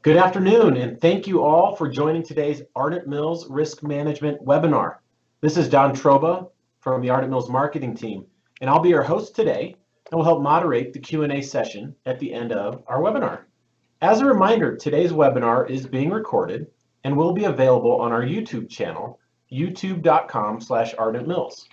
Good afternoon, and thank you all for joining today's Ardent Mills Risk Management webinar. This is Don Troba from the Ardent Mills marketing team, and I'll be your host today and will help moderate the Q&A session at the end of our webinar. As a reminder, today's webinar is being recorded and will be available on our YouTube channel, youtube.com/ardentmills.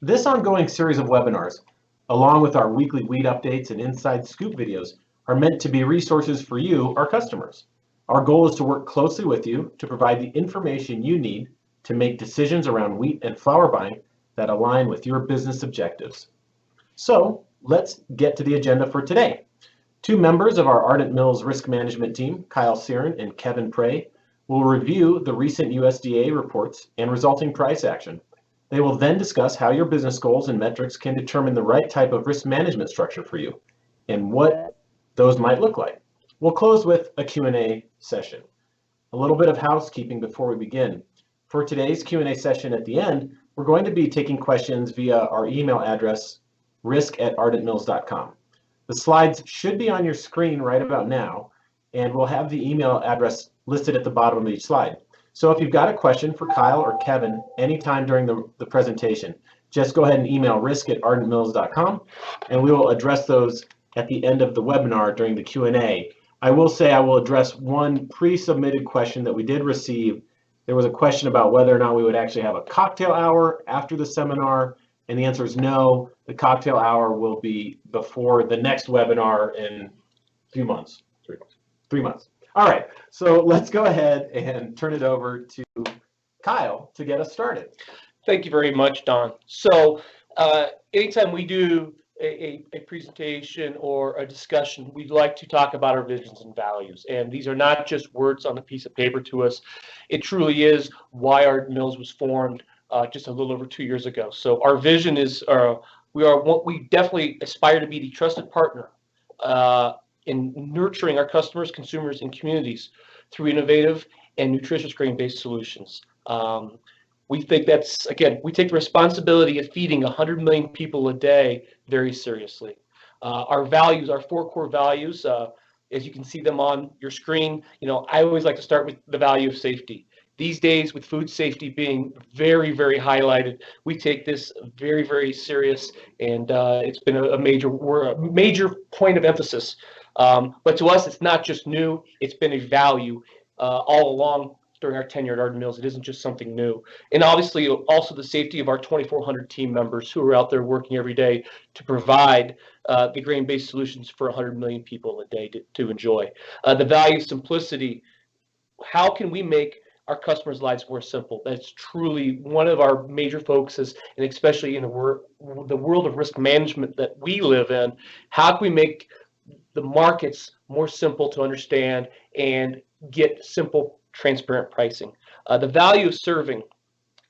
This ongoing series of webinars, along with our weekly weed updates and inside scoop videos, are meant to be resources for you, our customers. Our goal is to work closely with you to provide the information you need to make decisions around wheat and flour buying that align with your business objectives. So let's get to the agenda for today. Two members of our Ardent Mills risk management team, Kyle Searin and Kevin Prey, will review the recent USDA reports and resulting price action. They will then discuss how your business goals and metrics can determine the right type of risk management structure for you and what those might look like. We'll close with a Q&A session. A little bit of housekeeping before we begin. For today's Q&A session at the end, we're going to be taking questions via our email address, risk@ardentmills.com. The slides should be on your screen right about now, and we'll have the email address listed at the bottom of each slide. So if you've got a question for Kyle or Kevin anytime during the presentation, just go ahead and email risk@ardentmills.com, and we will address those at the end of the webinar during the Q&A. I will say I will address one pre-submitted question that we did receive. There was a question about whether or not we would actually have a cocktail hour after the seminar, and the answer is no. The cocktail hour will be before the next webinar in a few months. 3 months. All right, so let's go ahead and turn it over to Kyle to get us started. Thank you very much, Don. So anytime we do a presentation or a discussion, we'd like to talk about our visions and values. And these are not just words on a piece of paper to us. It truly is why Ardent Mills was formed just a little over 2 years ago. So our vision is we definitely aspire to be the trusted partner in nurturing our customers, consumers, and communities through innovative and nutritious grain-based solutions. We think that's, again, we take the responsibility of feeding 100 million people a day very seriously. Our values, our 4 core values, as you can see them on your screen, I always like to start with the value of safety. These days, with food safety being very, very highlighted, we take this very, very serious, and it's been a major point of emphasis. But to us, it's not just new, it's been a value all along during our tenure at Ardent Mills. It isn't just something new. And obviously also the safety of our 2,400 team members who are out there working every day to provide the grain-based solutions for 100 million people a day to enjoy. The value of simplicity. How can we make our customers' lives more simple? That's truly one of our major focuses, and especially in the world of risk management that we live in. How can we make the markets more simple to understand and get simple, transparent pricing? The value of serving.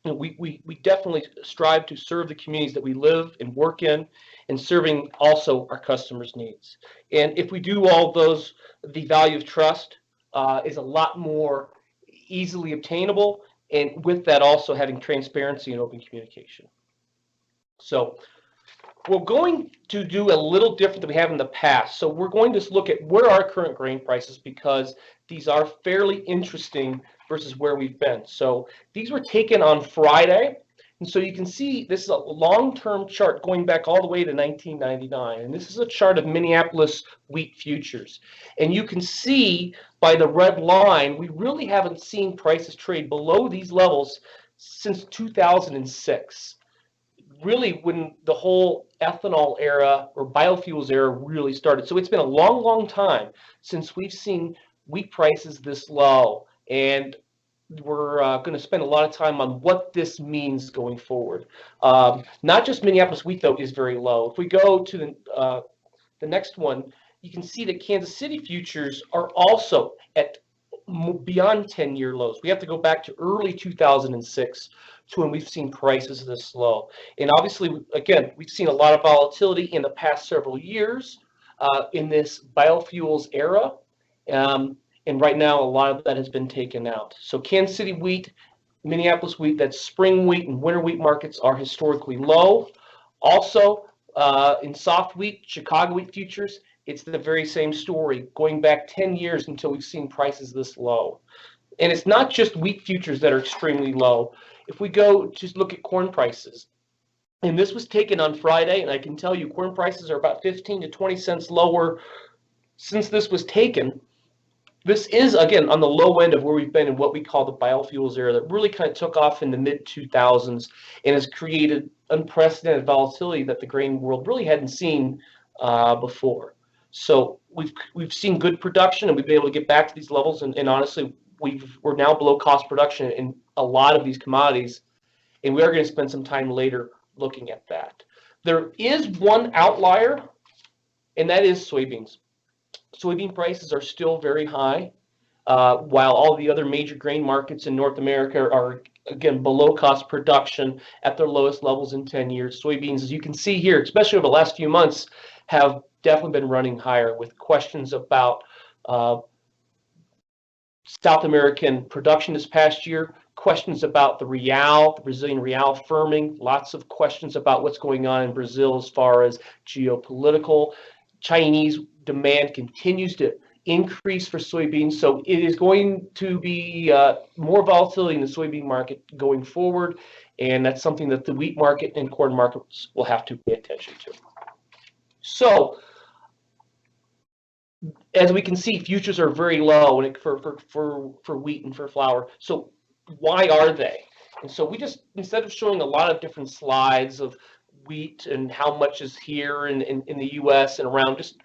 We definitely strive to serve the communities that we live and work in, and serving also our customers' needs. And if we do all those, the value of trust is a lot more easily obtainable, and with that also having transparency and open communication. So we're going to do a little different than we have in the past. So we're going to look at where are current grain prices, because these are fairly interesting versus where we've been. So these were taken on Friday. And so you can see this is a long-term chart going back all the way to 1999. And this is a chart of Minneapolis wheat futures. And you can see by the red line, we really haven't seen prices trade below these levels since 2006. Really when the whole ethanol era or biofuels era really started. So it's been a long, long time since we've seen wheat prices this low. And we're going to spend a lot of time on what this means going forward. Not just Minneapolis wheat, though, is very low. If we go to the next one, you can see that Kansas City futures are also at beyond 10-year lows. We have to go back to early 2006 to when we've seen prices this low. And obviously, again, we've seen a lot of volatility in the past several years in this biofuels era. And right now, a lot of that has been taken out. So Kansas City wheat, Minneapolis wheat, that's spring wheat and winter wheat markets are historically low. Also, in soft wheat, Chicago wheat futures, it's the very same story going back 10 years until we've seen prices this low. And it's not just wheat futures that are extremely low. If we go just look at corn prices, and this was taken on Friday, and I can tell you corn prices are about 15 to 20 cents lower since this was taken. This is, again, on the low end of where we've been in what we call the biofuels era that really kind of took off in the mid-2000s and has created unprecedented volatility that the grain world really hadn't seen before. So we've seen good production, and we've been able to get back to these levels, and honestly, we're now below cost production in a lot of these commodities, and we are going to spend some time later looking at that. There is one outlier, and that is soybeans. Soybean prices are still very high, while all the other major grain markets in North America are, again, below cost production at their lowest levels in 10 years. Soybeans, as you can see here, especially over the last few months, have definitely been running higher with questions about South American production this past year, questions about the real, the Brazilian real firming, lots of questions about what's going on in Brazil as far as geopolitical. Chinese demand continues to increase for soybeans, so it is going to be more volatility in the soybean market going forward, and that's something that the wheat market and corn markets will have to pay attention to. So, as we can see, futures are very low for wheat and for flour. So why are they? And so we just, instead of showing a lot of different slides of wheat and how much is here in the US and around, just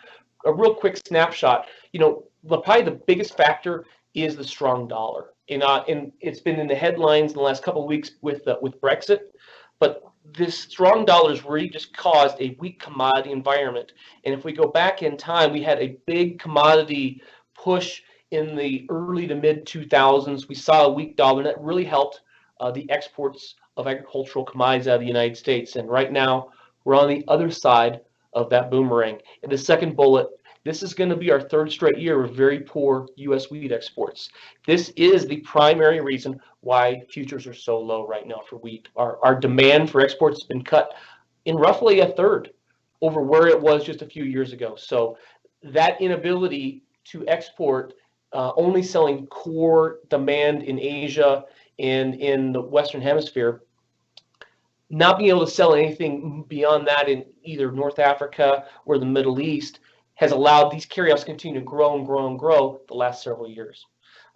a real quick snapshot, probably the biggest factor is the strong dollar. And it's been in the headlines in the last couple of weeks with Brexit, but this strong dollar has really just caused a weak commodity environment. And if we go back in time, we had a big commodity push in the early to mid 2000s. We saw a weak dollar, and that really helped the exports of agricultural commodities out of the United States. And right now, we're on the other side of that boomerang. In the second bullet, this is going to be our third straight year of very poor U.S. wheat exports. This is the primary reason why futures are so low right now for wheat. Our demand for exports has been cut in roughly a third over where it was just a few years ago. So that inability to export, only selling core demand in Asia and in the Western Hemisphere, not being able to sell anything beyond that in either North Africa or the Middle East has allowed these carryouts to continue to grow and grow and grow the last several years.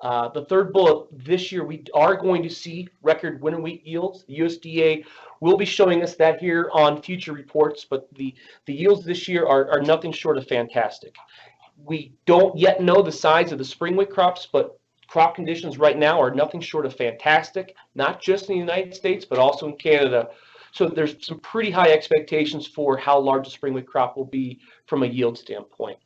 The third bullet, this year we are going to see record winter wheat yields. The USDA will be showing us that here on future reports, but the yields this year are nothing short of fantastic. We don't yet know the size of the spring wheat crops, but crop conditions right now are nothing short of fantastic, not just in the United States, but also in Canada. So there's some pretty high expectations for how large the spring wheat crop will be from a yield standpoint.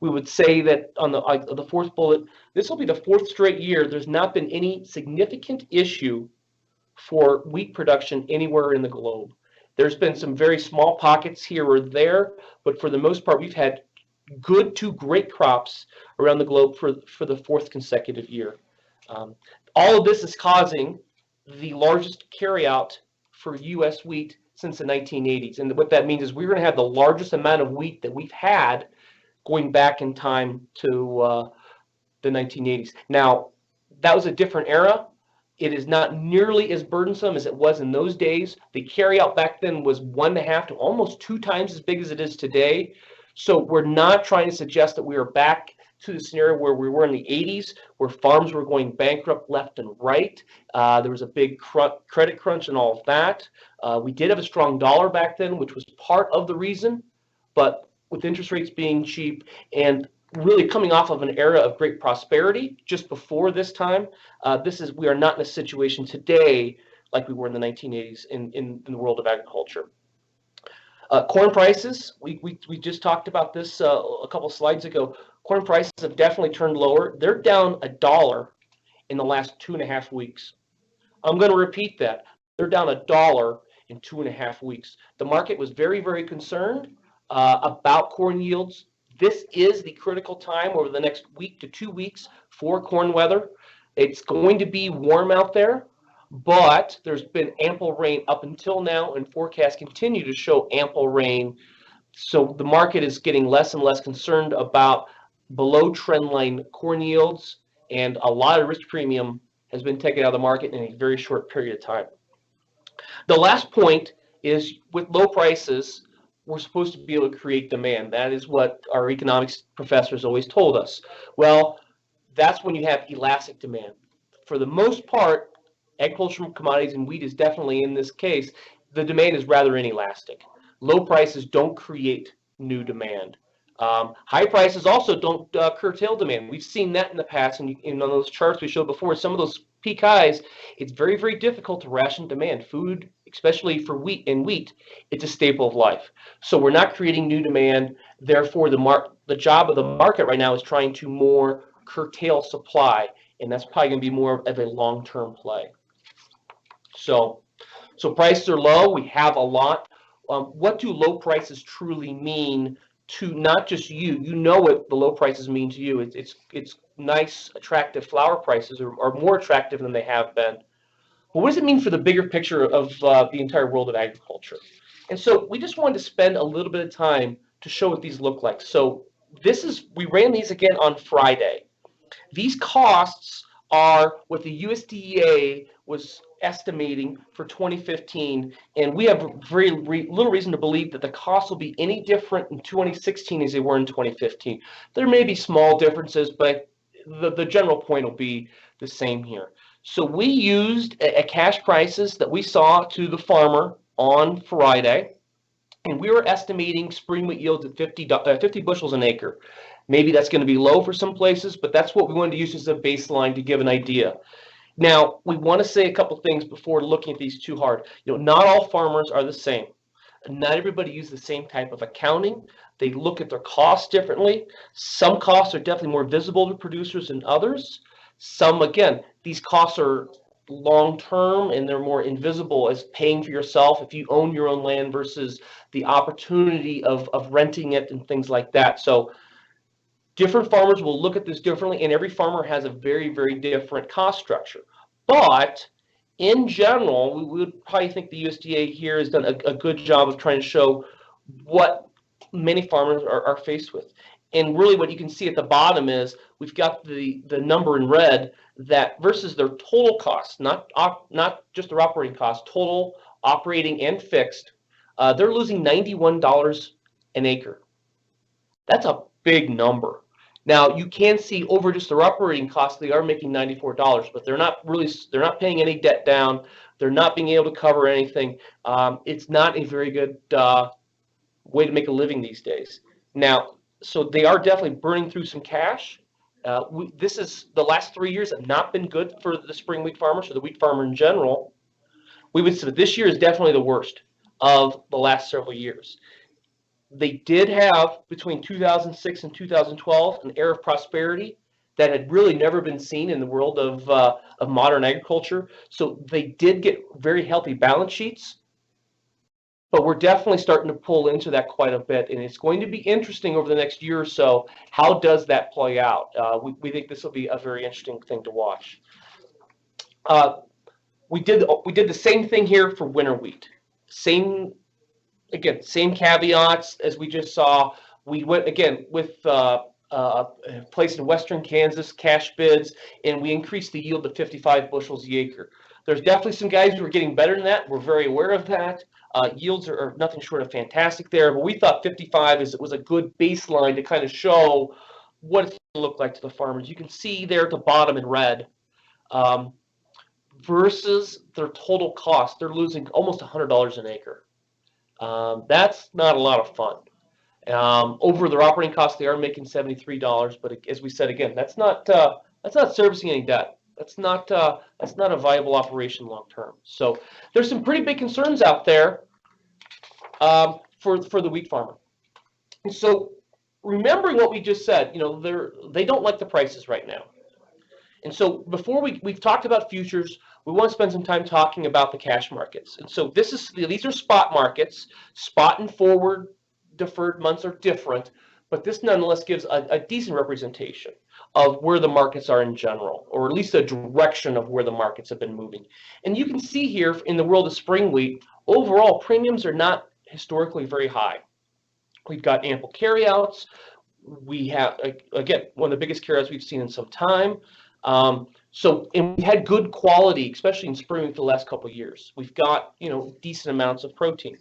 We would say that on the fourth bullet, this will be the fourth straight year there's not been any significant issue for wheat production anywhere in the globe. There's been some very small pockets here or there, but for the most part, we've had good to great crops around the globe for the fourth consecutive year. All of this is causing the largest carryout for U.S. wheat since the 1980s. And what that means is we're going to have the largest amount of wheat that we've had going back in time to the 1980s. Now, that was a different era. It is not nearly as burdensome as it was in those days. The carryout back then was 1.5 to almost 2 times as big as it is today. So we're not trying to suggest that we are back to the scenario where we were in the 80s, where farms were going bankrupt left and right. There was a big credit crunch and all of that. We did have a strong dollar back then, which was part of the reason, but with interest rates being cheap and really coming off of an era of great prosperity just before this time, we are not in a situation today like we were in the 1980s in the world of agriculture. Corn prices, we just talked about this a couple slides ago. Corn prices have definitely turned lower. They're down $1 in the last 2.5 weeks. I'm going to repeat that. They're down $1 in 2.5 weeks. The market was very, very concerned about corn yields. This is the critical time over the next week to 2 weeks for corn weather. It's going to be warm out there, but there's been ample rain up until now, and forecasts continue to show ample rain So the market is getting less and less concerned about below trend line corn yields, and a lot of risk premium has been taken out of the market in a very short period of time. The last point is, with low prices, we're supposed to be able to create demand. That is what our economics professors always told us. Well, that's when you have elastic demand. For the most part, agricultural commodities, and wheat is definitely in this case, the demand is rather inelastic. Low prices don't create new demand. High prices also don't curtail demand. We've seen that in the past, and on those charts we showed before, some of those peak highs, it's very, very difficult to ration demand. Food, especially for wheat, it's a staple of life. So we're not creating new demand. Therefore, the job of the market right now is trying to more curtail supply, and that's probably going to be more of a long-term play. So prices are low. We have a lot. What do low prices truly mean to not just you? You know what the low prices mean to you. It's nice, attractive flour prices are more attractive than they have been. But what does it mean for the bigger picture of the entire world of agriculture? And so we just wanted to spend a little bit of time to show what these look like. So we ran these again on Friday. These costs are what the USDA was estimating for 2015, and we have very little reason to believe that the costs will be any different in 2016 as they were in 2015. There may be small differences, but the general point will be the same here. So we used a cash prices that we saw to the farmer on Friday, and we were estimating spring wheat yields at 50 bushels an acre. Maybe that's going to be low for some places, but that's what we wanted to use as a baseline to give an idea. Now, we want to say a couple things before looking at these too hard. Not all farmers are the same. Not everybody uses the same type of accounting. They look at their costs differently. Some costs are definitely more visible to producers than others. Some, again, these costs are long-term and they're more invisible as paying for yourself if you own your own land versus the opportunity of renting it and things like that. So different farmers will look at this differently, and every farmer has a very, very different cost structure. But in general, we would probably think the USDA here has done a good job of trying to show what many farmers are faced with. And really what you can see at the bottom is we've got the number in red that versus their total costs, not just their operating costs, total operating and fixed, they're losing $91 an acre. That's a big number. Now you can see over just their operating costs, they are making $94, but they're not paying any debt down. They're not being able to cover anything. It's not a very good way to make a living these days. Now, so they are definitely burning through some cash. This is the last 3 years have not been good for the spring wheat farmer, so the wheat farmer in general. We would say this year is definitely the worst of the last several years. They did have, between 2006 and 2012, an era of prosperity that had really never been seen in the world of modern agriculture. So they did get very healthy balance sheets, but we're definitely starting to pull into that quite a bit, and it's going to be interesting over the next year or so. How does that play out? We think this will be a very interesting thing to watch. We did the same thing here for winter wheat. Same caveats as we just saw. We went again with a place in western Kansas, cash bids, and we increased the yield to 55 bushels the acre. There's definitely some guys who are getting better than that. We're very aware of that. Yields are nothing short of fantastic there, but we thought 55 was a good baseline to kind of show what it's going to look like to the farmers. You can see there at the bottom in red, versus their total cost. They're losing almost $100 an acre. That's not a lot of fun. Over their operating costs, they are making $73, but as we said again, that's not servicing any debt. That's not a viable operation long term. So there's some pretty big concerns out there for the wheat farmer. And so remembering what we just said, they don't like the prices right now. And so before we've talked about futures, we want to spend some time talking about the cash markets. And so these are spot markets. Spot and forward deferred months are different, but this nonetheless gives a decent representation of where the markets are in general, or at least a direction of where the markets have been moving. And you can see here in the world of spring wheat, overall premiums are not historically very high. We've got ample carryouts. We have, again, one of the biggest carryouts we've seen in some time. And we had good quality, especially in spring week the last couple of years. We've got, decent amounts of protein.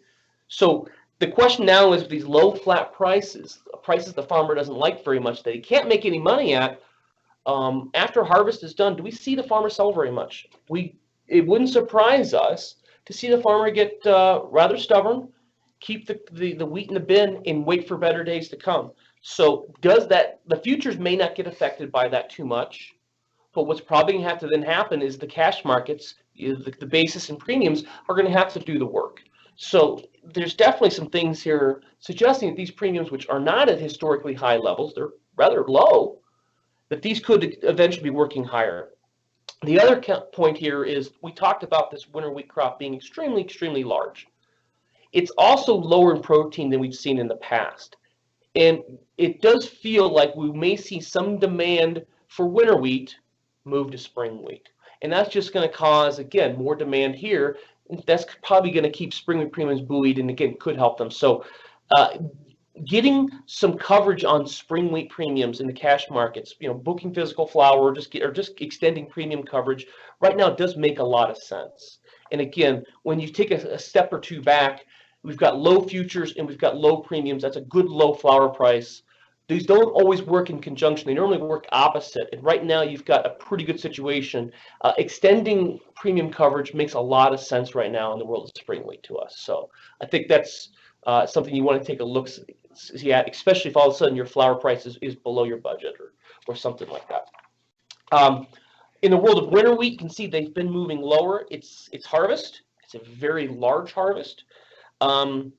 So the question now is, these low flat prices the farmer doesn't like very much, that he can't make any money at, after harvest is done, do we see the farmer sell very much? It wouldn't surprise us to see the farmer get rather stubborn, keep the wheat in the bin, and wait for better days to come. So the futures may not get affected by that too much, but what's probably going to have to then happen is the cash markets, the basis and premiums, are going to have to do the work. So there's definitely some things here suggesting that these premiums, which are not at historically high levels, they're rather low, that these could eventually be working higher. The other point here is, we talked about this winter wheat crop being extremely, extremely large. It's also lower in protein than we've seen in the past. And it does feel like we may see some demand for winter wheat move to spring wheat. And that's just going to cause, again, more demand here. That's probably going to keep spring wheat premiums buoyed, and again, could help them. So getting some coverage on spring wheat premiums in the cash markets, booking physical flour, or just extending premium coverage right now does make a lot of sense. And again, when you take a step or two back, we've got low futures and we've got low premiums. That's a good low flour price. These don't always work in conjunction. They normally work opposite. And right now you've got a pretty good situation. Extending premium coverage makes a lot of sense right now in the world of spring wheat to us. So I think that's something you want to take a look at, especially if all of a sudden your flour price is below your budget or something like that. In the world of winter wheat, you can see they've been moving lower. It's harvest. It's a very large harvest. And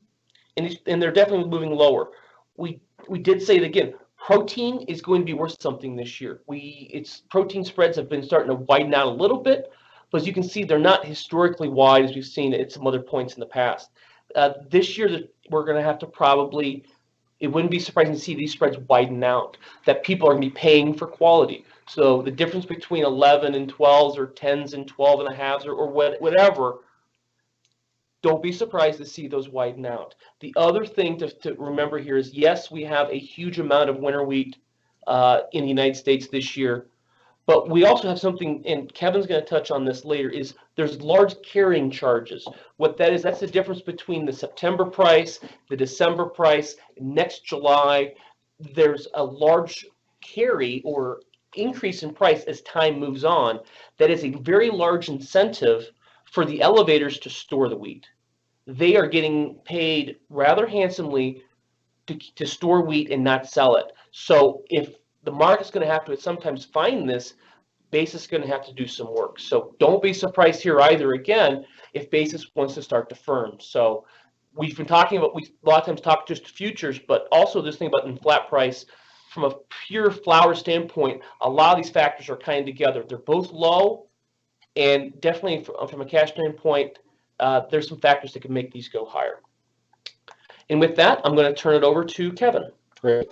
they're definitely moving lower. We did say it again. Protein is going to be worth something this year. Protein spreads have been starting to widen out a little bit, but as you can see, they're not historically wide as we've seen at some other points in the past. This year, we're going to have to probably, it wouldn't be surprising to see these spreads widen out, that people are going to be paying for quality. So the difference between 11 and 12s or 10s and 12 and a halves or whatever, don't be surprised to see those widen out. The other thing to remember here is, yes, we have a huge amount of winter wheat in the United States this year, but we also have something, and Kevin's going to touch on this later, is there's large carrying charges. What that is, that's the difference between the September price, the December price, next July. There's a large carry or increase in price as time moves on. That is a very large incentive for the elevators to store the wheat. They are getting paid rather handsomely to store wheat and not sell it. So if the market's going to have to sometimes find this, basis is going to have to do some work. So don't be surprised here either, again, if basis wants to start to firm. So we've been talking about, we a lot of times talk just futures, but also this thing about in flat price, from a pure flour standpoint, a lot of these factors are kind of together. They're both low, and definitely from a cash standpoint, there's some factors that can make these go higher. And with that, I'm going to turn it over to Kevin. Great.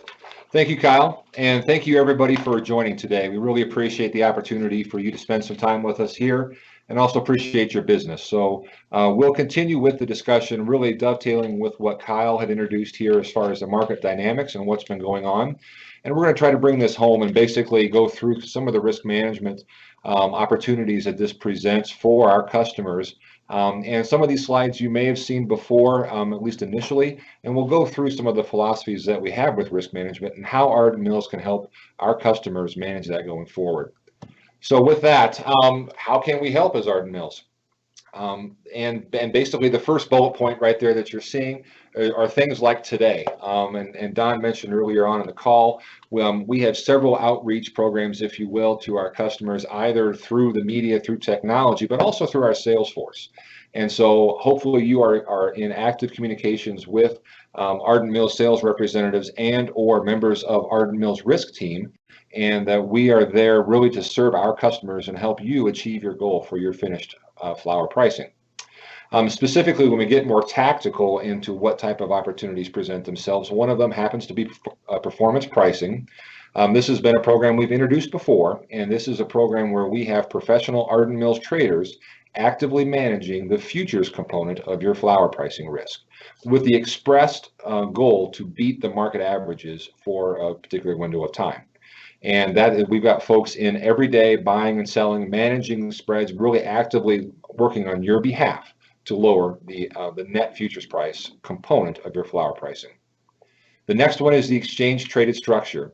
Thank you, Kyle. And thank you, everybody, for joining today. We really appreciate the opportunity for you to spend some time with us here, and also appreciate your business. So we'll continue with the discussion, really dovetailing with what Kyle had introduced here as far as the market dynamics and what's been going on. And we're going to try to bring this home and basically go through some of the risk management opportunities that this presents for our customers. And some of these slides you may have seen before, at least initially, and we'll go through some of the philosophies that we have with risk management and how Ardent Mills can help our customers manage that going forward. So with that, how can we help as Ardent Mills? And basically the first bullet point right there that you're seeing are things like today. And Don mentioned earlier on in the call, we have several outreach programs, if you will, to our customers, either through the media, through technology, but also through our sales force. And so hopefully you are in active communications with Ardent Mills sales representatives and or members of Ardent Mills risk team, and that we are there really to serve our customers and help you achieve your goal for your finished flour pricing. Specifically, when we get more tactical into what type of opportunities present themselves, one of them happens to be performance pricing. This has been a program we've introduced before, and this is a program where we have professional Ardent Mills traders actively managing the futures component of your flower pricing risk with the expressed goal to beat the market averages for a particular window of time. And that is, we've got folks in every day buying and selling, managing the spreads, really actively working on your behalf to lower the net futures price component of your flower pricing. The next one is the exchange traded structure.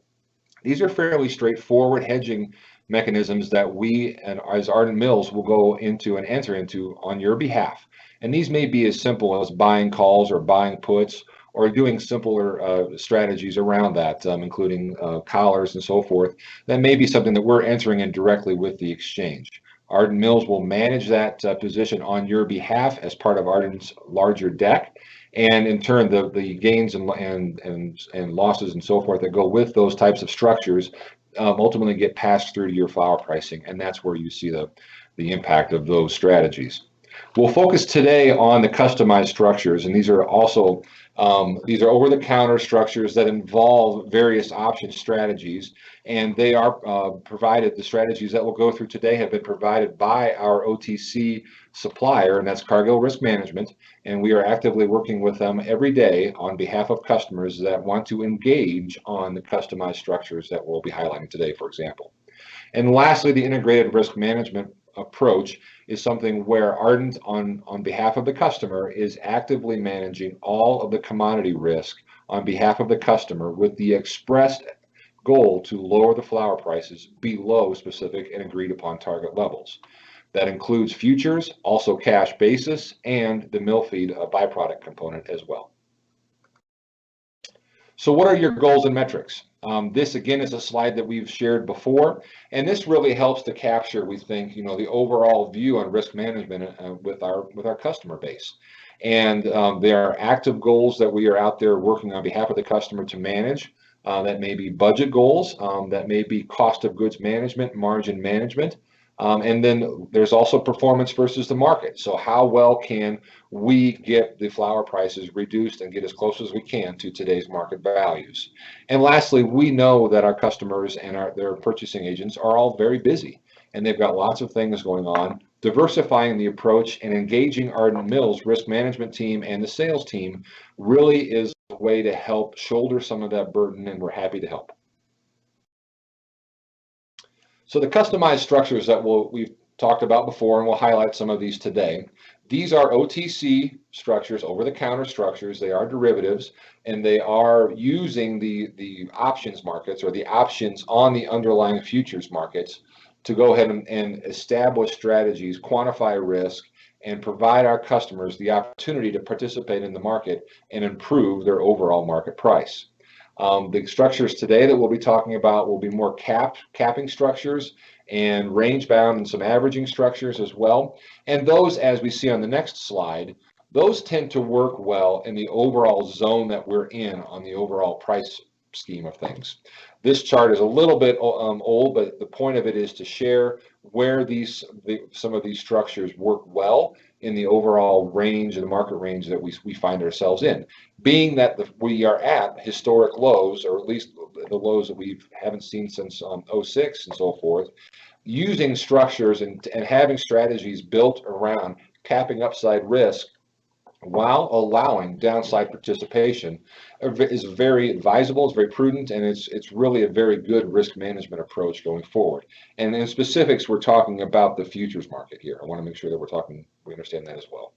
These are fairly straightforward hedging mechanisms that we and as Ardent Mills will go into and enter into on your behalf. And these may be as simple as buying calls or buying puts or doing simpler strategies around that, including collars and so forth. That may be something that we're entering in directly with the exchange. Ardent Mills will manage that position on your behalf as part of Ardent's larger deck. And in turn, the gains and losses and so forth that go with those types of structures ultimately get passed through to your flower pricing, and that's where you see the impact of those strategies. We'll focus today on the customized structures, and these are also over-the-counter structures that involve various option strategies, and they are provided. The strategies that we'll go through today have been provided by our OTC supplier, and that's Cargill Risk Management, and we are actively working with them every day on behalf of customers that want to engage on the customized structures that we'll be highlighting today, for example. And lastly, the integrated risk management approach is something where Ardent, on behalf of the customer, is actively managing all of the commodity risk on behalf of the customer with the expressed goal to lower the flower prices below specific and agreed upon target levels. That includes futures, also cash basis, and the mill feed byproduct component as well. So what are your goals and metrics? This again is a slide that we've shared before, and this really helps to capture, we think, the overall view on risk management with our customer base. And there are active goals that we are out there working on behalf of the customer to manage. That may be budget goals, that may be cost of goods management, margin management. And then there's also performance versus the market. So how well can we get the flower prices reduced and get as close as we can to today's market values? And lastly, we know that our customers and their purchasing agents are all very busy, and they've got lots of things going on. Diversifying the approach and engaging Ardent Mills risk management team and the sales team really is a way to help shoulder some of that burden, and we're happy to help. So the customized structures that we've talked about before, and we'll highlight some of these today. These are OTC structures, over-the-counter structures. They are derivatives, and they are using the options markets or the options on the underlying futures markets to go ahead and establish strategies, quantify risk, and provide our customers the opportunity to participate in the market and improve their overall market price. The structures today that we'll be talking about will be more capping structures and range bound and some averaging structures as well. And those, as we see on the next slide, those tend to work well in the overall zone that we're in on the overall price scheme of things. This chart is a little bit old, but the point of it is to share where some of these structures work well in the overall range and the market range that we find ourselves in. Being that we are at historic lows, or at least the lows that we haven't seen since 06 and so forth, using structures and having strategies built around capping upside risk while allowing downside participation is very advisable, it's very prudent, and it's really a very good risk management approach going forward. And in specifics, we're talking about the futures market here. I want to make sure that we understand that as well.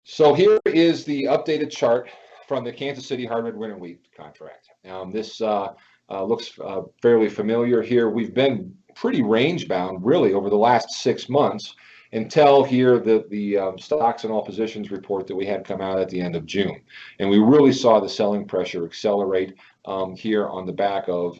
So here is the updated chart from the Kansas City hardwood winter wheat contract. This looks fairly familiar here. We've been pretty range bound really over the last 6 months, until here the stocks and all positions report that we had come out at the end of June. And we really saw the selling pressure accelerate here on the back of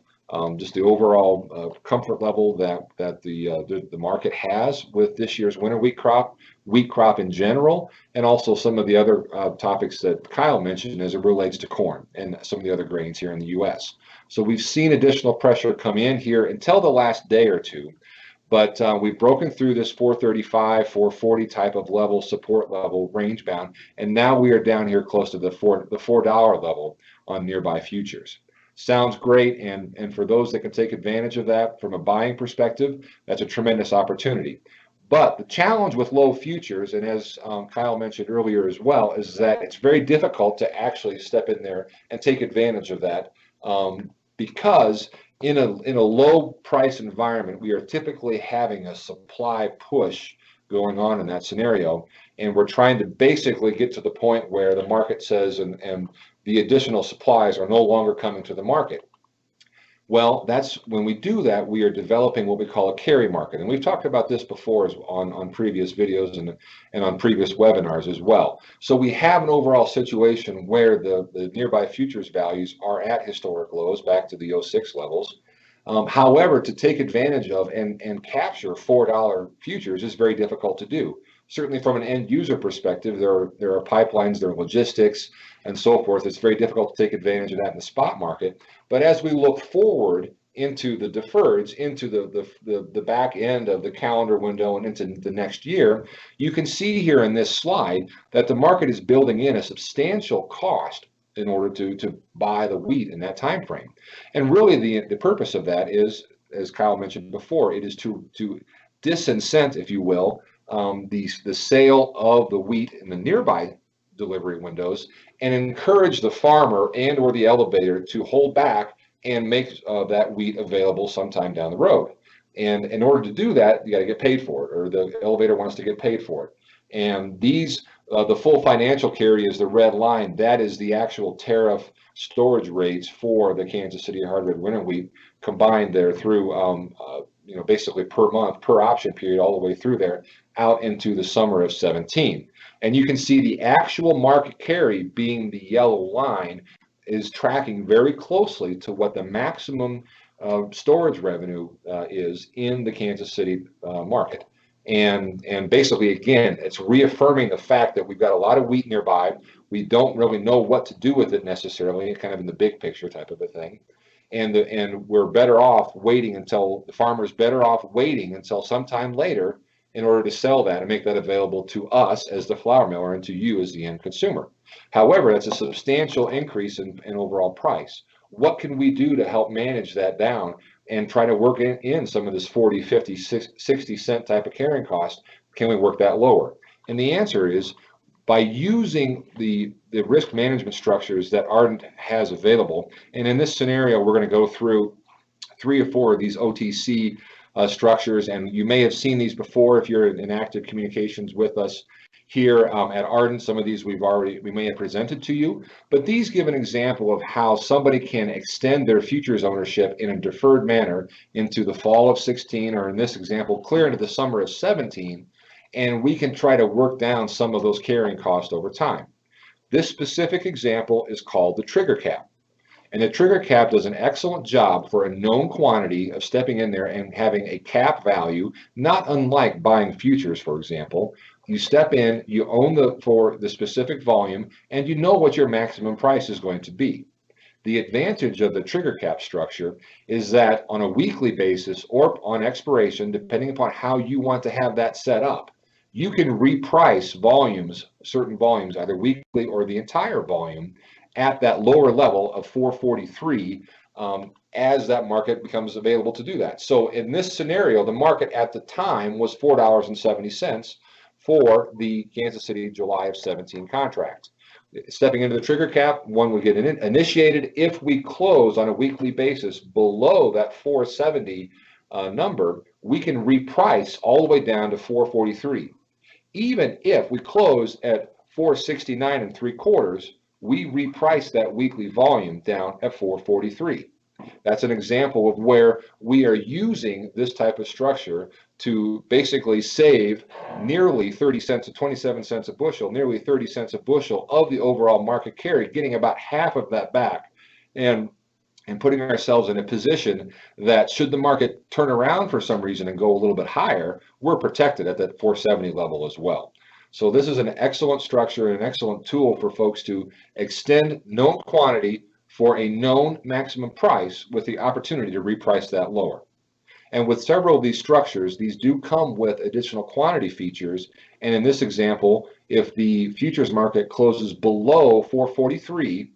just the overall comfort level that the market has with this year's winter wheat crop in general, and also some of the other topics that Kyle mentioned as it relates to corn and some of the other grains here in the U.S. So we've seen additional pressure come in here until the last day or two. But we've broken through this 435, 440 type of level, support level, range bound, and now we are down here close to the $4 level on nearby futures. Sounds great, and for those that can take advantage of that from a buying perspective, that's a tremendous opportunity. But the challenge with low futures, and as Kyle mentioned earlier as well, is that it's very difficult to actually step in there and take advantage of that, because in a low price environment, we are typically having a supply push going on in that scenario, and we're trying to basically get to the point where the market says, and the additional supplies are no longer coming to the market. Well, that's when we do that, we are developing what we call a carry market. And we've talked about this before on previous videos and on previous webinars as well. So we have an overall situation where the nearby futures values are at historic lows back to the '06 levels. However, to take advantage of and capture $4 futures is very difficult to do. Certainly from an end user perspective, there are pipelines, there are logistics, and so forth. It's very difficult to take advantage of that in the spot market. But as we look forward into the deferreds, into the back end of the calendar window and into the next year, you can see here in this slide that the market is building in a substantial cost in order to buy the wheat in that time frame. And really the purpose of that is, as Kyle mentioned before, it is to disincent, if you will, the sale of the wheat in the nearby delivery windows and encourage the farmer and or the elevator to hold back and make that wheat available sometime down the road. And in order to do that, you got to get paid for it, or the elevator wants to get paid for it. And these, the full financial carry is the red line. That is the actual tariff storage rates for the Kansas City hard red winter wheat combined there through, basically per month, per option period, all the way through there out into the summer of 17. And you can see the actual market carry, being the yellow line, is tracking very closely to what the maximum storage revenue is in the Kansas City market. And basically, again, it's reaffirming the fact that we've got a lot of wheat nearby. We don't really know what to do with it necessarily, kind of in the big picture type of a thing. And we're better off waiting until the farmer's better off waiting until sometime later in order to sell that and make that available to us as the flour miller and to you as the end consumer. However, that's a substantial increase in overall price. What can we do to help manage that down and try to work in some of this 40, 50, 60 cent type of carrying cost? Can we work that lower? And the answer is by using the risk management structures that Ardent has available. And in this scenario, we're going to go through 3 or 4 of these OTC structures, and you may have seen these before if you're in active communications with us here at Ardent. Some of these we may have presented to you, but these give an example of how somebody can extend their futures ownership in a deferred manner into the fall of 16, or in this example, clear into the summer of 17, and we can try to work down some of those carrying costs over time. This specific example is called the trigger cap. And the trigger cap does an excellent job for a known quantity of stepping in there and having a cap value, not unlike buying futures, for example. You step in, you own for the specific volume, and you know what your maximum price is going to be. The advantage of the trigger cap structure is that on a weekly basis or on expiration, depending upon how you want to have that set up, you can reprice volumes, certain volumes, either weekly or the entire volume, at that lower level of 443 as that market becomes available to do that. So in this scenario, the market at the time was $4.70 for the Kansas City July of 17 contract. Stepping into the trigger cap, one would get initiated. If we close on a weekly basis below that 470 number, we can reprice all the way down to 443. Even if we close at 469 3/4, we reprice that weekly volume down at 443. That's an example of where we are using this type of structure to basically save nearly 30 cents to 27 cents a bushel, nearly 30 cents a bushel of the overall market carry, getting about half of that back, and putting ourselves in a position that should the market turn around for some reason and go a little bit higher, we're protected at that 470 level as well. So this is an excellent structure and an excellent tool for folks to extend known quantity for a known maximum price with the opportunity to reprice that lower. And with several of these structures, these do come with additional quantity features. And in this example, if the futures market closes below 443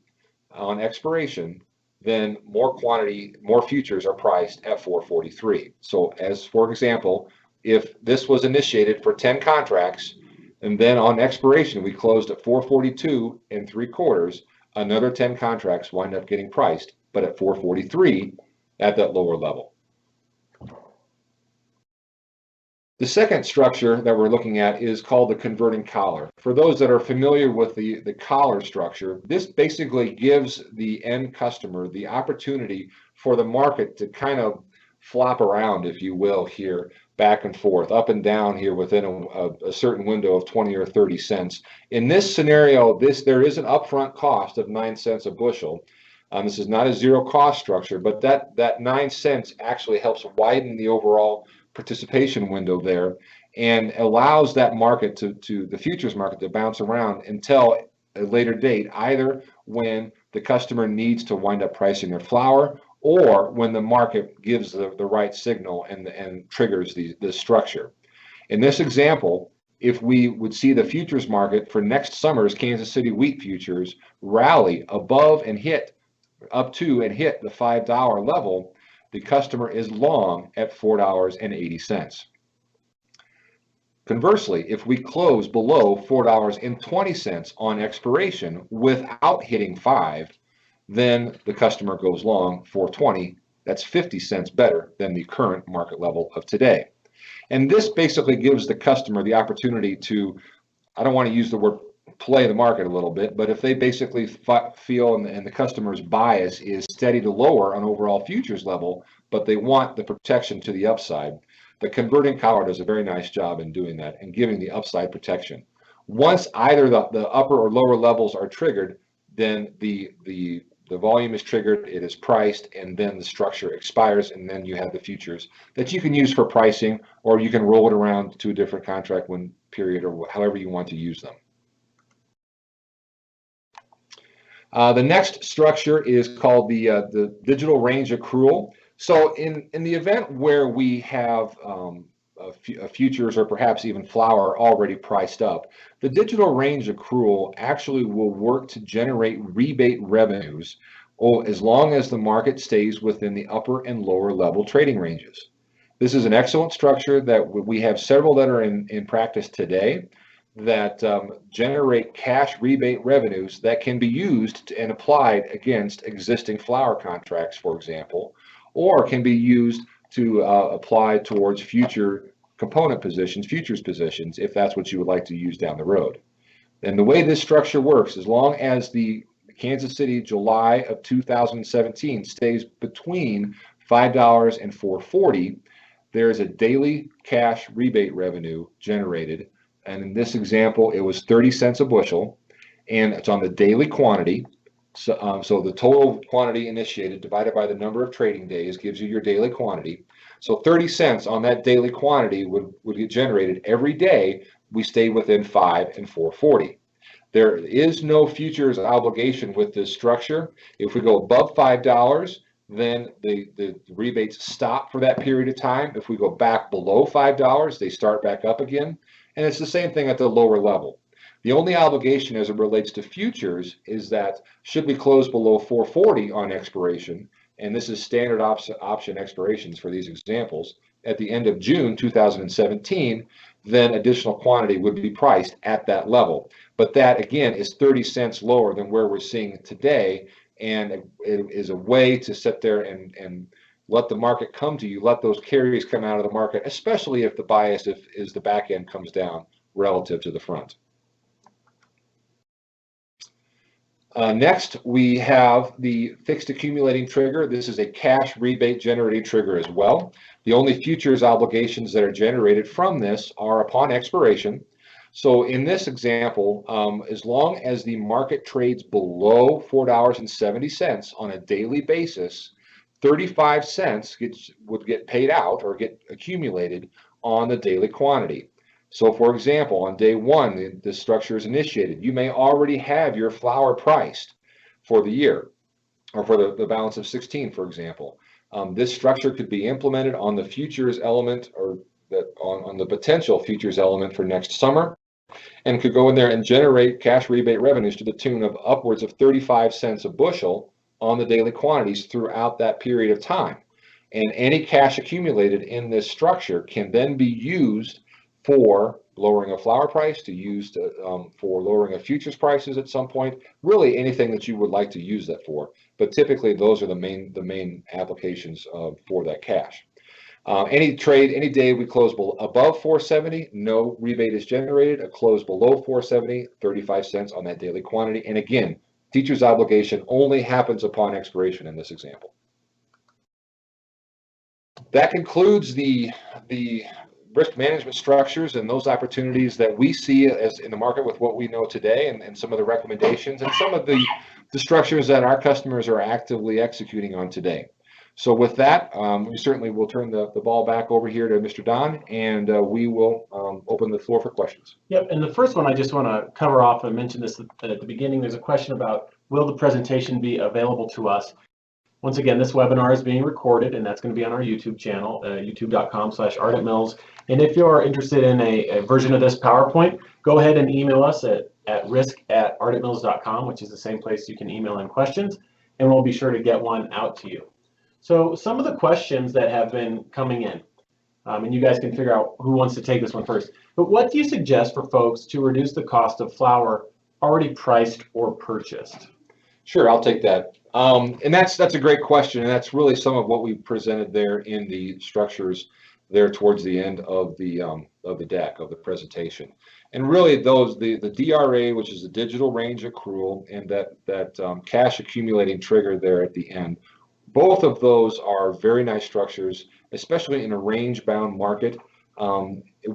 on expiration, then more quantity, more futures are priced at 443. So as for example, if this was initiated for 10 contracts, and then on expiration we closed at 442 3/4, another 10 contracts wind up getting priced, but at 443 at that lower level. The second structure that we're looking at is called the converting collar. For those that are familiar with the collar structure, this basically gives the end customer the opportunity for the market to kind of flop around, if you will, here, back and forth, up and down here within a certain window of 20 or 30 cents. In this scenario, there is an upfront cost of 9 cents a bushel. This is not a zero cost structure, but that 9 cents actually helps widen the overall participation window there and allows that market to the futures market to bounce around until a later date, either when the customer needs to wind up pricing their flour or when the market gives the right signal and triggers the structure. In this example, if we would see the futures market for next summer's Kansas City wheat futures rally above and hit up to and hit the $5 level, the customer is long at $4.80. Conversely, if we close below $4.20 on expiration without hitting 5, then the customer goes long $4.20. That's 50 cents better than the current market level of today. And this basically gives the customer the opportunity to, I don't want to use the word play the market a little bit, but if they basically feel and the customer's bias is steady to lower on overall futures level, but they want the protection to the upside, the converting collar does a very nice job in doing that and giving the upside protection. Once either the upper or lower levels are triggered, then the volume is triggered, it is priced, and then the structure expires, and then you have the futures that you can use for pricing, or you can roll it around to a different contract when period, or however you want to use them. The next structure is called the digital range accrual. So in the event where we have futures or perhaps even flour already priced up, the digital range accrual actually will work to generate rebate revenues as long as the market stays within the upper and lower level trading ranges. This is an excellent structure that we have several that are in practice today that generate cash rebate revenues that can be used and applied against existing flour contracts, for example, or can be used to apply towards future component positions, futures positions, if that's what you would like to use down the road. And the way this structure works, as long as the Kansas City July of 2017 stays between $5 and $4.40, there is a daily cash rebate revenue generated. And in this example, it was 30 cents a bushel, and it's on the daily quantity. So the total quantity initiated divided by the number of trading days gives you your daily quantity. So 30 cents on that daily quantity would get generated every day we stay within 5 and 4.40. There is no futures obligation with this structure. If we go above $5, then the rebates stop for that period of time. If we go back below $5, they start back up again. And it's the same thing at the lower level. The only obligation as it relates to futures is that should we close below 440 on expiration, and this is standard option expirations for these examples, at the end of June 2017, then additional quantity would be priced at that level. But that, again, is 30 cents lower than where we're seeing it today, and it is a way to sit there and let the market come to you, let those carries come out of the market, especially if the bias is the back end comes down relative to the front. Next, we have the fixed accumulating trigger. This is a cash rebate generating trigger as well. The only futures obligations that are generated from this are upon expiration. So in this example, as long as the market trades below $4.70 on a daily basis, 35 cents would get paid out or get accumulated on the daily quantity. So for example, on day one, the structure is initiated. You may already have your flour priced for the year or for the balance of 16, for example. This structure could be implemented on the futures element or on the potential futures element for next summer, and could go in there and generate cash rebate revenues to the tune of upwards of 35 cents a bushel on the daily quantities throughout that period of time. And any cash accumulated in this structure can then be used for lowering a flour price, for lowering a futures prices at some point, really anything that you would like to use that for. But typically those are the main applications for that cash. Any trade, any day we close above 470, no rebate is generated. A close below 470, 35 cents on that daily quantity. And again, teacher's obligation only happens upon expiration in this example. That concludes the risk management structures and those opportunities that we see as in the market with what we know today, and some of the recommendations and some of the structures that our customers are actively executing on today. So with that, we certainly will turn the ball back over here to Mr. Don, and we will open the floor for questions. Yep, and the first one I just want to cover off, I mentioned this at the beginning, there's a question about, will the presentation be available to us? Once again, this webinar is being recorded, and that's going to be on our YouTube channel, youtube.com/ardentmills. And if you're interested in a version of this PowerPoint, go ahead and email us at risk@ardentmills.com, which is the same place you can email in questions, and we'll be sure to get one out to you. So some of the questions that have been coming in, and you guys can figure out who wants to take this one first, but what do you suggest for folks to reduce the cost of flour already priced or purchased? Sure, I'll take that. And that's a great question, and that's really some of what we presented there in the structures there towards the end of the deck of the presentation. And really the DRA, which is the digital range accrual, and that cash accumulating trigger there at the end, both of those are very nice structures, especially in a range bound market,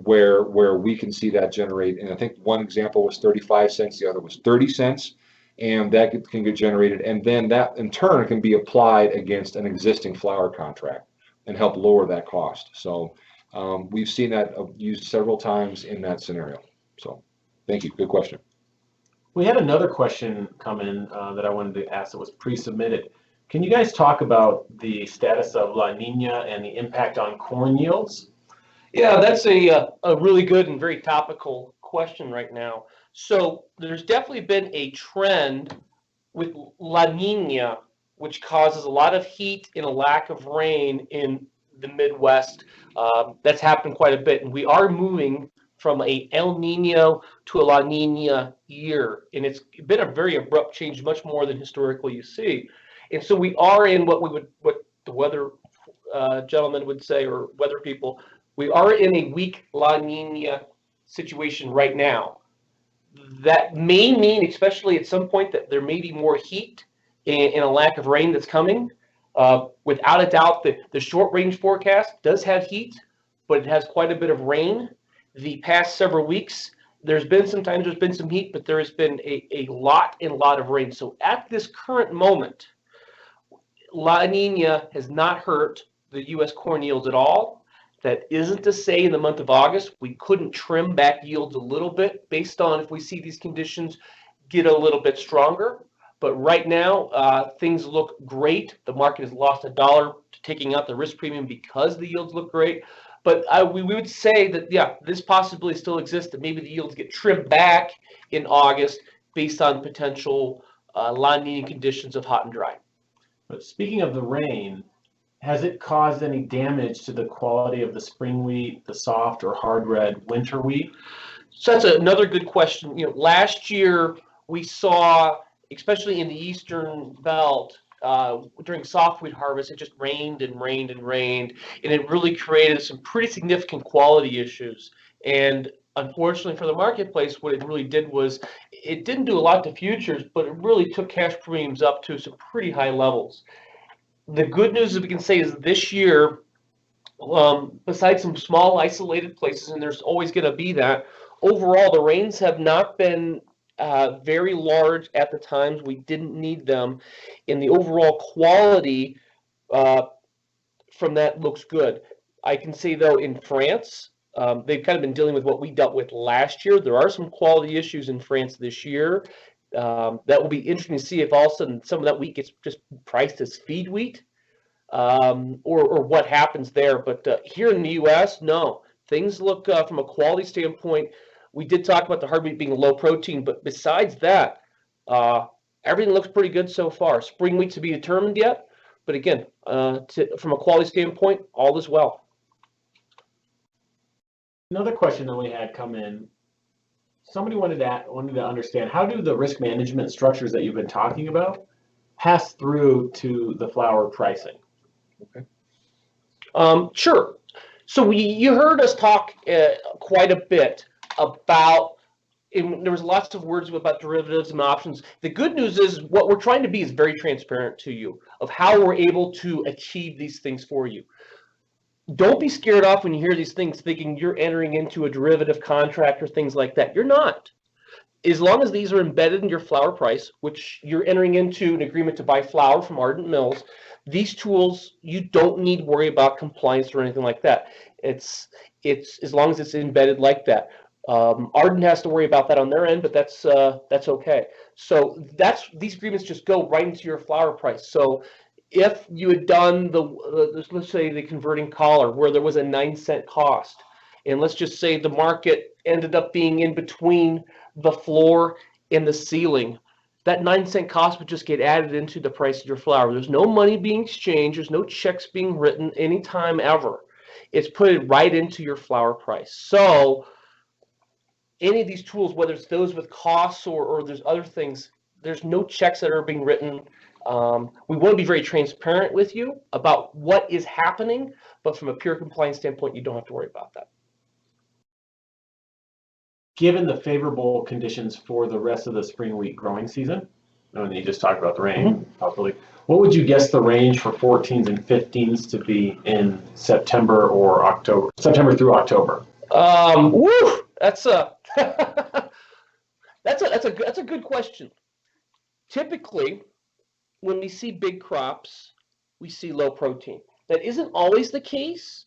where we can see that generate. And I think one example was 35 cents, the other was 30 cents. And that can get generated, and then that in turn can be applied against an existing flour contract and help lower that cost. So we've seen that used several times in that scenario. So thank you, good question. We had another question come in that I wanted to ask that was pre-submitted. Can you guys talk about the status of La Nina and the impact on corn yields? Yeah, that's a really good and very topical question right now. So there's definitely been a trend with La Nina, which causes a lot of heat and a lack of rain in the Midwest. That's happened quite a bit, and we are moving from a El Nino to a La Nina year, and it's been a very abrupt change, much more than historically you see. And so we are in what the weather gentlemen would say, or weather people, we are in a weak La Nina situation right now. That may mean, especially at some point, that there may be more heat and a lack of rain that's coming. Without a doubt, the short range forecast does have heat, but it has quite a bit of rain. The past several weeks, there's been some heat, but there has been a lot of rain. So at this current moment, La Nina has not hurt the U.S. corn yields at all. That isn't to say in the month of August we couldn't trim back yields a little bit based on if we see these conditions get a little bit stronger. But right now, things look great. The market has lost $1 to taking out the risk premium because the yields look great. But we would say that, yeah, this possibility still exists, that maybe the yields get trimmed back in August based on potential La Nina conditions of hot and dry. But speaking of the rain, has it caused any damage to the quality of the spring wheat, the soft or hard red winter wheat? So that's another good question. You know, last year we saw, especially in the eastern belt, during soft wheat harvest, it just rained and rained and rained, and it really created some pretty significant quality issues. And unfortunately for the marketplace, what it really did was it didn't do a lot to futures, but it really took cash premiums up to some pretty high levels. The good news that we can say is this year, besides some small isolated places, and there's always going to be that, overall the rains have not been very large at the times we didn't need them, and the overall quality from that looks good. I can say though in France, they've kind of been dealing with what we dealt with last year. There are some quality issues in France this year. That will be interesting to see if all of a sudden some of that wheat gets just priced as feed wheat, or what happens there. But here in the U.S., no, things look from a quality standpoint. We did talk about the hard wheat being low protein, but besides that, everything looks pretty good so far. Spring wheat to be determined yet, But again, from a quality standpoint, all is well. Another question that we had come in, somebody wanted to understand, how do the risk management structures that you've been talking about pass through to the flower pricing? Okay. Sure. So you heard us talk quite a bit about, there was lots of words about derivatives and options. The good news is what we're trying to be is very transparent to you of how we're able to achieve these things for you. Don't be scared off when you hear these things thinking you're entering into a derivative contract or things like that. You're not. As long as these are embedded in your flower price, which you're entering into an agreement to buy flower from Ardent Mills, these tools, you don't need to worry about compliance or anything like that. It's as long as it's embedded like that. Ardent has to worry about that on their end, but that's okay. So these agreements just go right into your flower price. So if you had done let's say the converting collar where there was a 9-cent cost, and let's just say the market ended up being in between the floor and the ceiling, that 9-cent cost would just get added into the price of your flower. There's no money being exchanged. There's no checks being written anytime ever. It's put right into your flower price. So any of these tools, whether it's those with costs or there's other things, there's no checks that are being written. We want to be very transparent with you about what is happening, but from a pure compliance standpoint, you don't have to worry about that. Given the favorable conditions for the rest of the spring wheat growing season, and you just talked about the rain, possibly, what would you guess the range for 14s and 15s to be in September or October? September through October. Woo, that's a that's a good question. Typically, when we see big crops, we see low protein. That isn't always the case.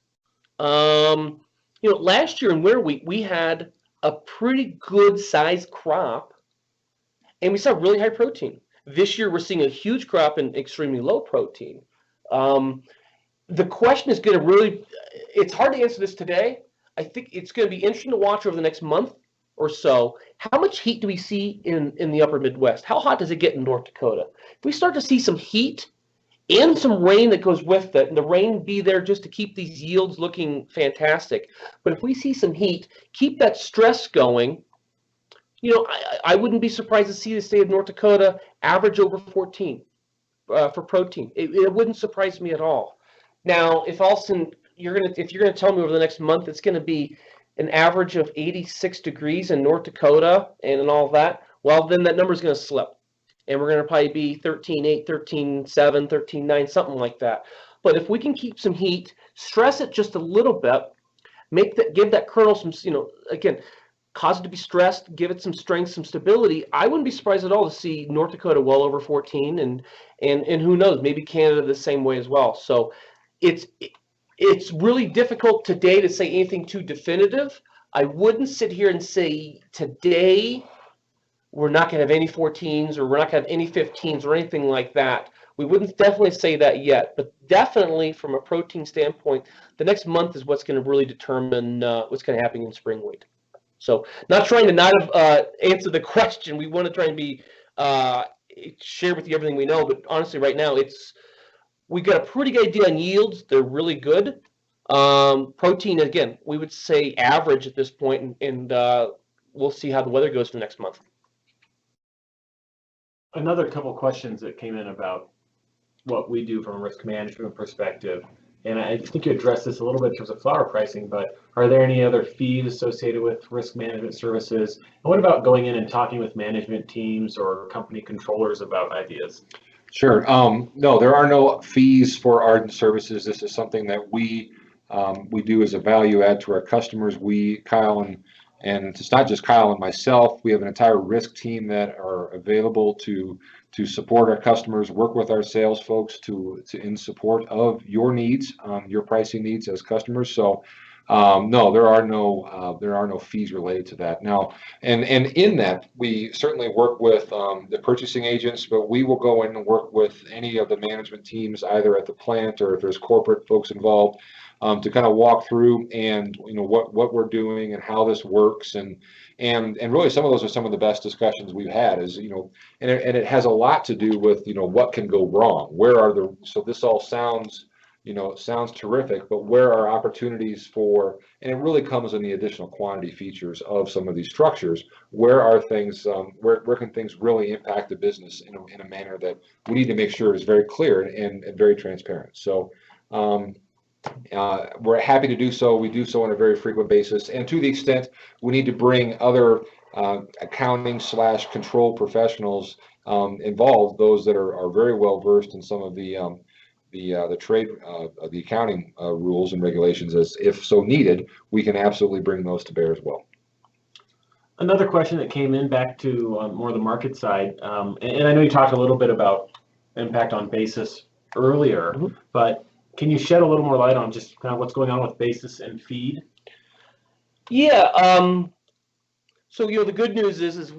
Last year in winter wheat, we had a pretty good sized crop, and we saw really high protein. This year, we're seeing a huge crop and extremely low protein. The question is going to really, it's hard to answer this today. I think it's going to be interesting to watch over the next month or so. How much heat do we see in the upper Midwest? How hot does it get in North Dakota? If we start to see some heat and some rain that goes with it, and the rain be there just to keep these yields looking fantastic. But if we see some heat, keep that stress going. I wouldn't be surprised to see the state of North Dakota average over 14 for protein. It wouldn't surprise me at all. Now, if all of a sudden you're gonna tell me over the next month it's gonna be an average of 86 degrees in North Dakota and all that, well, then that number is going to slip. And we're going to probably be 13.8, 13.7, 13.9, something like that. But if we can keep some heat, stress it just a little bit, give that kernel some, again, cause it to be stressed, give it some strength, some stability. I wouldn't be surprised at all to see North Dakota well over 14, and who knows, maybe Canada the same way as well. So it's really difficult today to say anything too definitive. I wouldn't sit here and say today we're not going to have any 14s or we're not going to have any 15s or anything like that. We wouldn't definitely say that yet, but definitely from a protein standpoint, the next month is what's going to really determine what's going to happen in spring wheat. So not trying to not answer the question. We want to try and be share with you everything we know, but honestly right now we got a pretty good idea on yields. They're really good. Protein, again, we would say average at this point, and we'll see how the weather goes for next month. Another couple questions that came in about what we do from a risk management perspective, and I think you addressed this a little bit in terms of flower pricing, but are there any other fees associated with risk management services? And what about going in and talking with management teams or company controllers about ideas? Sure. No, there are no fees for Ardent services. This is something that we do as a value add to our customers. Kyle and it's not just Kyle and myself. We have an entire risk team that are available to support our customers, work with our sales folks in support of your needs, your pricing needs as customers. So no, there are no fees related to that. Now, and in that, we certainly work with the purchasing agents, but we will go in and work with any of the management teams, either at the plant or if there's corporate folks involved, to kind of walk through and what we're doing and how this works, and really some of those are some of the best discussions we've had. Is and it has a lot to do with what can go wrong. Where are the so this all sounds sounds terrific, but where are opportunities for, and it really comes in the additional quantity features of some of these structures. Where are things, where can things really impact the business in a manner that we need to make sure is very clear and very transparent. So we're happy to do so. We do so on a very frequent basis. And to the extent we need to bring other accounting / control professionals involved, those that are very well versed in some of the trade, the accounting rules and regulations, as if so needed, we can absolutely bring those to bear as well. Another question that came in back to more the market side, and I know you talked a little bit about impact on basis earlier, but can you shed a little more light on just kind of what's going on with basis and feed? Yeah. So the good news is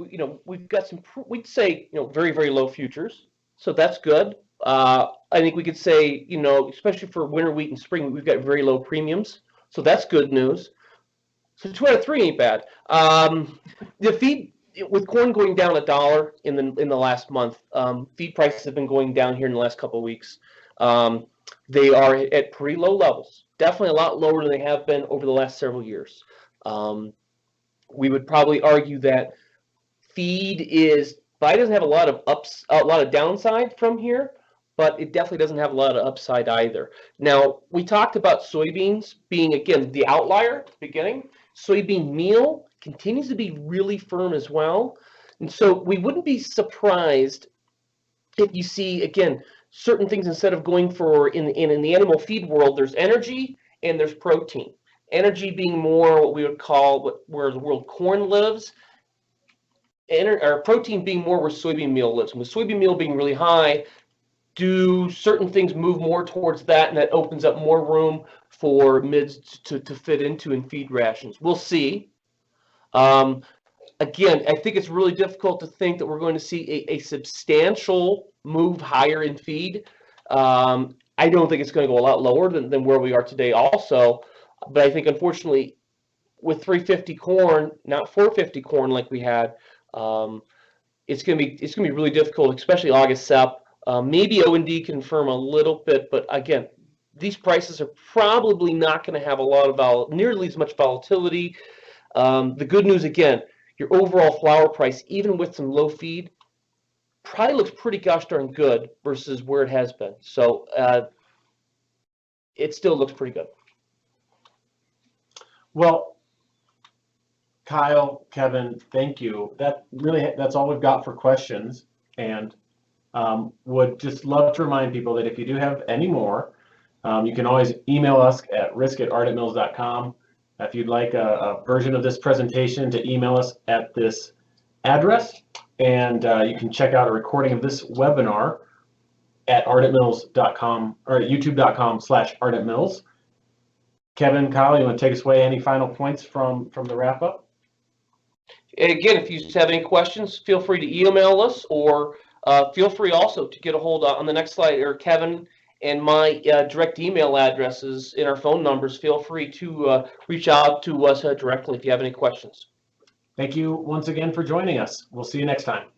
we've got some, we'd say very, very low futures, so that's good. I think we could say especially for winter wheat and spring, we've got very low premiums, so that's good news. So 2 out of 3 ain't bad. The feed, with corn going down $1 in the last month, feed prices have been going down here in the last couple of weeks. They are at pretty low levels, definitely a lot lower than they have been over the last several years. We would probably argue that feed doesn't have a lot of downside from here, but it definitely doesn't have a lot of upside either. Now, we talked about soybeans being, again, the outlier at the beginning. Soybean meal continues to be really firm as well. And so we wouldn't be surprised if you see, again, certain things, instead of going for, in the animal feed world, there's energy and there's protein. Energy being more what we would call where the world corn lives, or protein being more where soybean meal lives. And with soybean meal being really high, do certain things move more towards that, and that opens up more room for mids to fit into in feed rations? We'll see. Again, I think it's really difficult to think that we're going to see a substantial move higher in feed. I don't think it's going to go a lot lower than where we are today also, but I think unfortunately with 350 corn, not 450 corn like we had, it's going to be really difficult, especially August SEP. Maybe O&D confirm a little bit, but again, these prices are probably not going to have a lot of nearly as much volatility. The good news, again, your overall flour price, even with some low feed, probably looks pretty gosh darn good versus where it has been. So it still looks pretty good. Well, Kyle, Kevin, thank you. That's all we've got for questions, and would just love to remind people that if you do have any more, you can always email us at risk@ardentmills.com. If you'd like a version of this presentation, to email us at this address, and you can check out a recording of this webinar at ardentmills.com or youtube.com/ardentmills. Kevin, Kyle, you want to take us away? Any final points from the wrap up? Again, if you have any questions, feel free to email us, or feel free also to get a hold on the next slide, or Kevin and my direct email addresses in our phone numbers. Feel free to reach out to us directly if you have any questions. Thank you once again for joining us. We'll see you next time.